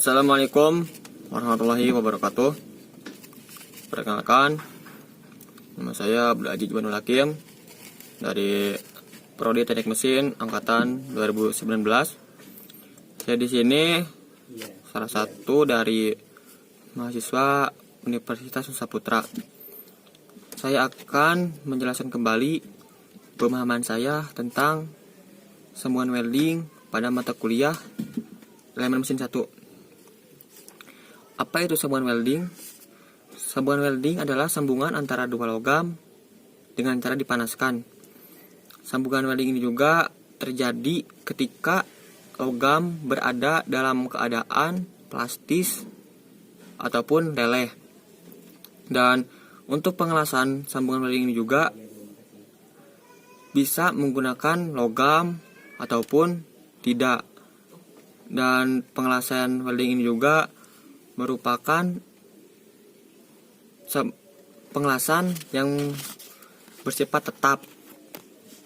Assalamualaikum warahmatullahi wabarakatuh. Perkenalkan, nama saya Abdul Aziz Banul Hakim dari Prodi Teknik Mesin angkatan 2019. Saya di sini salah satu dari mahasiswa Universitas Nusa Putra. Saya akan menjelaskan kembali pemahaman saya tentang sambungan welding pada mata kuliah elemen mesin 1. Apa itu sambungan welding? Sambungan welding adalah sambungan antara dua logam dengan cara dipanaskan. Sambungan welding ini juga terjadi ketika logam berada dalam keadaan plastis ataupun leleh. Dan untuk pengelasan sambungan welding ini juga bisa menggunakan logam ataupun tidak. Dan pengelasan welding ini juga merupakan pengelasan yang bersifat tetap.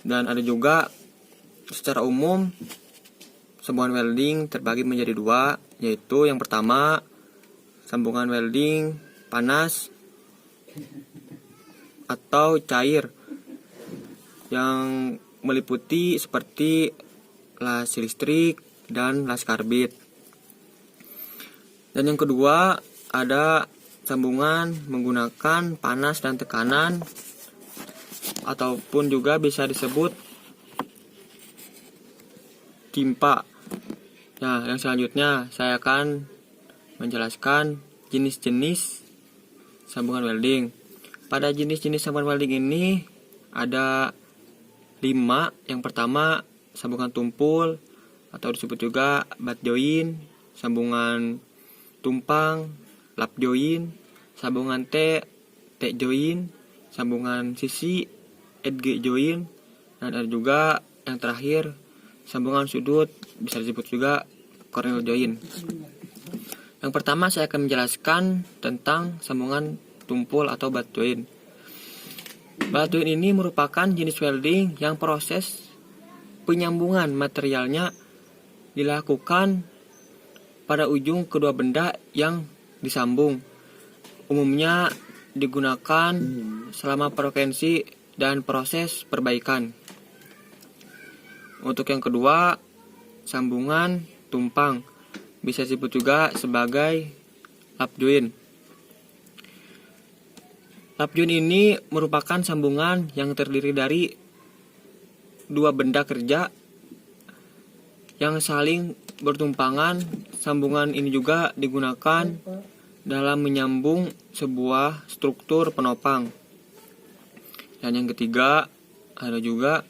Dan ada juga secara umum sambungan welding terbagi menjadi dua, yaitu yang pertama sambungan welding panas atau cair yang meliputi seperti las listrik dan las karbit. Dan yang kedua ada sambungan menggunakan panas dan tekanan ataupun juga bisa disebut timpa. Nah, yang selanjutnya saya akan menjelaskan jenis-jenis sambungan welding. Pada jenis-jenis sambungan welding ini ada 5. Yang pertama sambungan tumpul atau disebut juga butt joint, sambungan tumpang, lap joint, sambungan T joint, sambungan sisi, edge joint, dan ada juga yang terakhir sambungan sudut, bisa disebut juga corner joint. Yang pertama saya akan menjelaskan tentang sambungan tumpul atau butt joint. Butt joint ini merupakan jenis welding yang proses penyambungan materialnya dilakukan pada ujung kedua benda yang disambung. Umumnya digunakan selama frekuensi dan proses perbaikan. Untuk yang kedua, sambungan tumpang, bisa disebut juga sebagai lap joint. Lap joint ini merupakan sambungan yang terdiri dari dua benda kerja yang saling bertumpangan. Sambungan ini juga digunakan dalam menyambung sebuah struktur penopang. Dan yang ketiga ada juga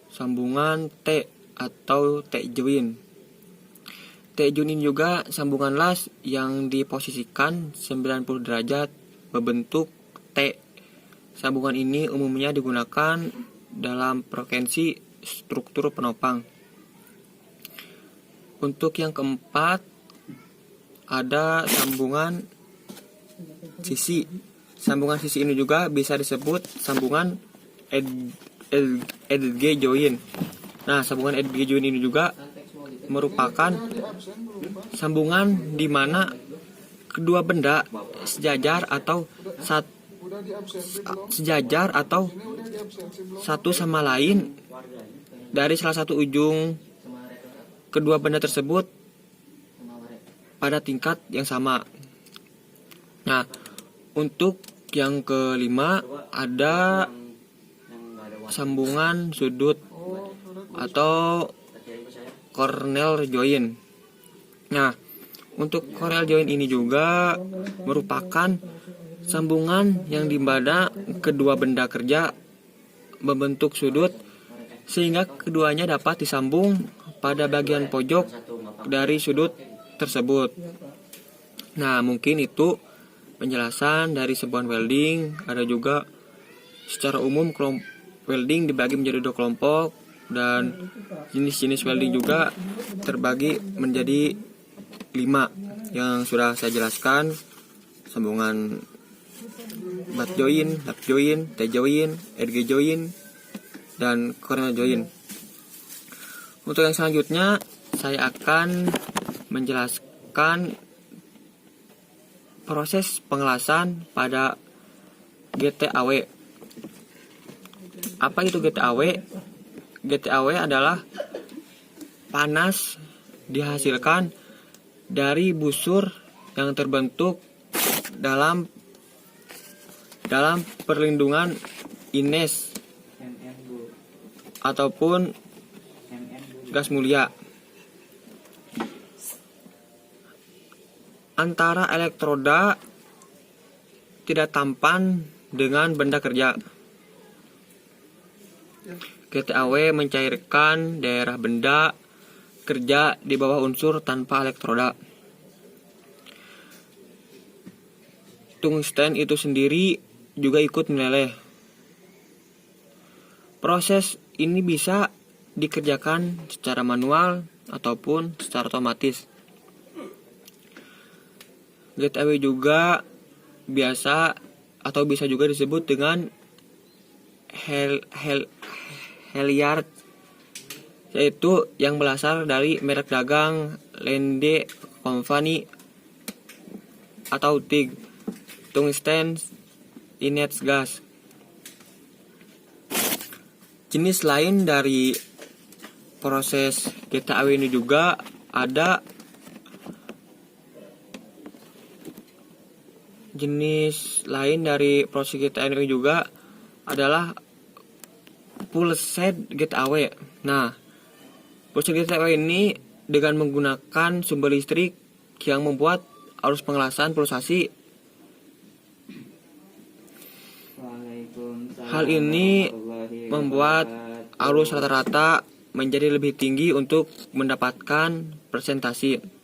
sambungan T atau T joint. T joint ini juga sambungan las yang diposisikan 90 derajat berbentuk T. Sambungan ini umumnya digunakan dalam frekuensi struktur penopang. Untuk yang keempat ada sambungan sisi. Sambungan sisi ini juga bisa disebut sambungan edge joint. Nah, sambungan edge joint ini juga merupakan sambungan di mana kedua benda sejajar atau satu sama lain dari salah satu ujung kedua benda tersebut pada tingkat yang sama. Nah, untuk yang kelima ada sambungan sudut atau corner joint. Nah, untuk corner joint ini juga merupakan sambungan yang di mana kedua benda kerja membentuk sudut sehingga keduanya dapat disambung pada bagian pojok dari sudut tersebut. Nah, mungkin itu penjelasan dari sambungan welding. Ada juga secara umum welding dibagi menjadi 2 kelompok dan jenis-jenis welding juga terbagi menjadi 5 yang sudah saya jelaskan: sambungan butt joint, lap joint, T joint, edge joint, dan corner joint. Untuk yang selanjutnya saya akan menjelaskan proses pengelasan pada GTAW. Apa itu GTAW? GTAW adalah panas dihasilkan dari busur yang terbentuk dalam perlindungan Ines ataupun gas mulia antara elektroda tidak tampan dengan benda kerja. GTAW mencairkan daerah benda kerja di bawah unsur tanpa elektroda. Tungsten itu sendiri juga ikut meleleh. Proses ini bisa dikerjakan secara manual ataupun secara otomatis. GTAW juga biasa atau bisa juga disebut dengan Halyard, yaitu yang berasal dari merek dagang Linde Company atau TIG, Tungsten Inert Gas. Jenis lain dari proses GTAW ini juga ada jenis lain dari proses GTAW ini juga adalah pulsed GTAW. Nah, proses GTAW ini dengan menggunakan sumber listrik yang membuat arus pengelasan pulsasi. Hal ini membuat arus rata-rata menjadi lebih tinggi untuk mendapatkan presentasi.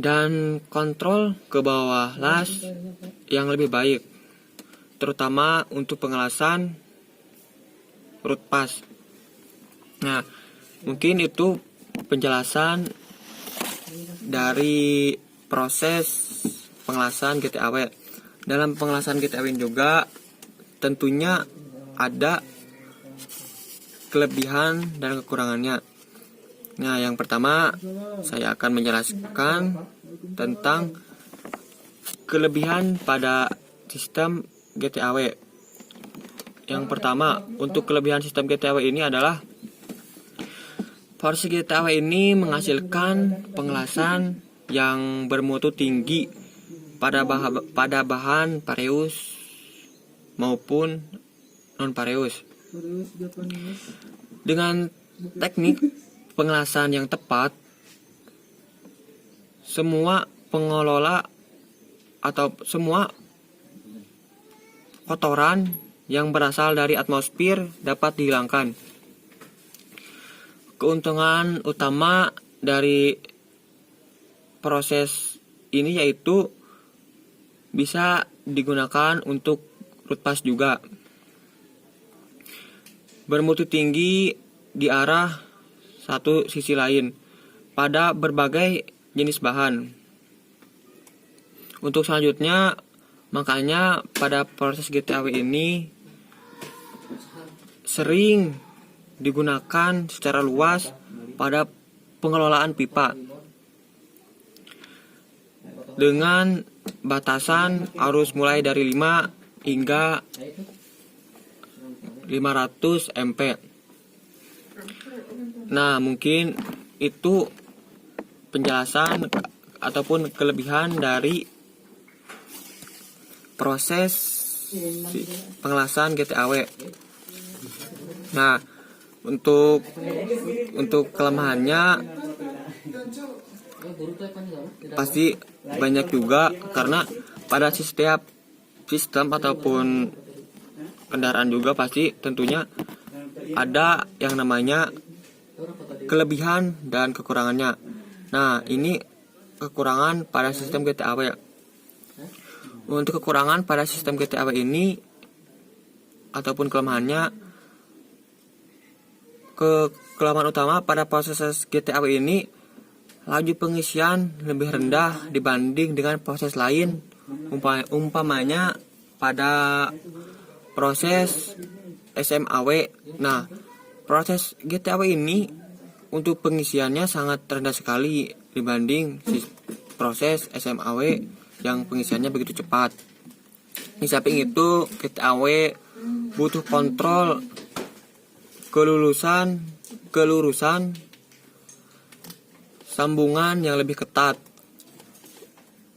Dan kontrol ke bawah las yang lebih baik, terutama untuk pengelasan root pass. Nah, mungkin itu penjelasan dari proses pengelasan GTAW. Dalam pengelasan GTAW juga tentunya ada kelebihan dan kekurangannya. Nah, yang pertama saya akan menjelaskan tentang kelebihan pada sistem GTAW. Yang pertama, untuk kelebihan sistem GTAW ini adalah proses GTAW ini menghasilkan pengelasan yang bermutu tinggi pada bahan pareus maupun non pareus. Dengan teknik pengelasan yang tepat, semua pengelola atau semua kotoran yang berasal dari atmosfer dapat dihilangkan. Keuntungan utama dari proses ini yaitu bisa digunakan untuk root pass juga. Bermutu tinggi di arah satu sisi lain pada berbagai jenis bahan. Untuk selanjutnya, makanya pada proses GTAW ini sering digunakan secara luas pada pengelolaan pipa dengan batasan arus mulai dari 5 hingga 500 MP. Nah, mungkin itu penjelasan ataupun kelebihan dari proses pengelasan GTAW. Nah, untuk kelemahannya pasti banyak juga, karena pada setiap sistem ataupun kendaraan juga pasti tentunya ada yang namanya kelebihan dan kekurangannya. Nah, ini kekurangan pada sistem GTAW. Untuk kekurangan pada sistem GTAW ini ataupun kelemahannya, kelemahan utama pada proses GTAW ini, laju pengisian lebih rendah dibanding dengan proses lain, umpamanya pada proses SMAW. Nah, proses GTAW ini untuk pengisiannya sangat rendah sekali dibanding proses SMAW yang pengisiannya begitu cepat. Di samping itu, GTAW butuh kontrol kelurusan sambungan yang lebih ketat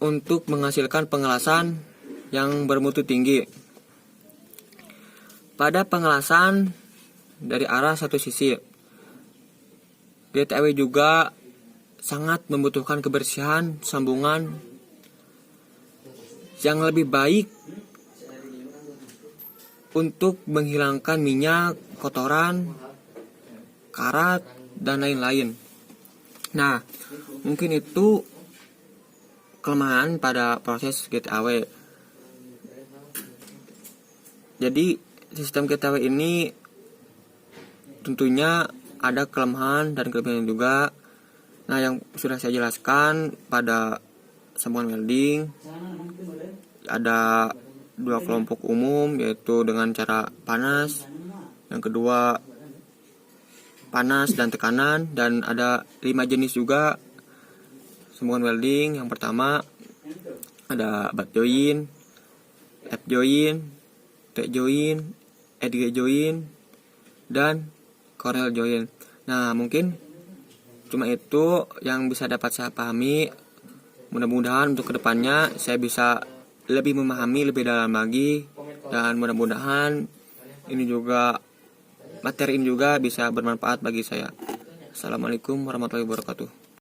untuk menghasilkan pengelasan yang bermutu tinggi. Pada pengelasan dari arah satu sisi, GTAW juga sangat membutuhkan kebersihan sambungan yang lebih baik untuk menghilangkan minyak, kotoran, karat, dan lain-lain. Nah, mungkin itu kelemahan pada proses GTAW. Jadi, sistem GTAW ini tentunya ada kelemahan dan kelebihan juga. Nah, yang sudah saya jelaskan pada sambungan welding, ada dua kelompok umum, yaitu dengan cara panas, yang kedua panas dan tekanan, dan ada 5 jenis juga sambungan welding. Yang pertama ada butt joint, F joint, T joint, edge joint, dan cornell joint. Nah, mungkin cuma itu yang bisa dapat saya pahami. Mudah-mudahan untuk kedepannya saya bisa lebih memahami lebih dalam lagi, dan mudah-mudahan ini juga materi ini juga bisa bermanfaat bagi saya. Assalamualaikum warahmatullahi wabarakatuh.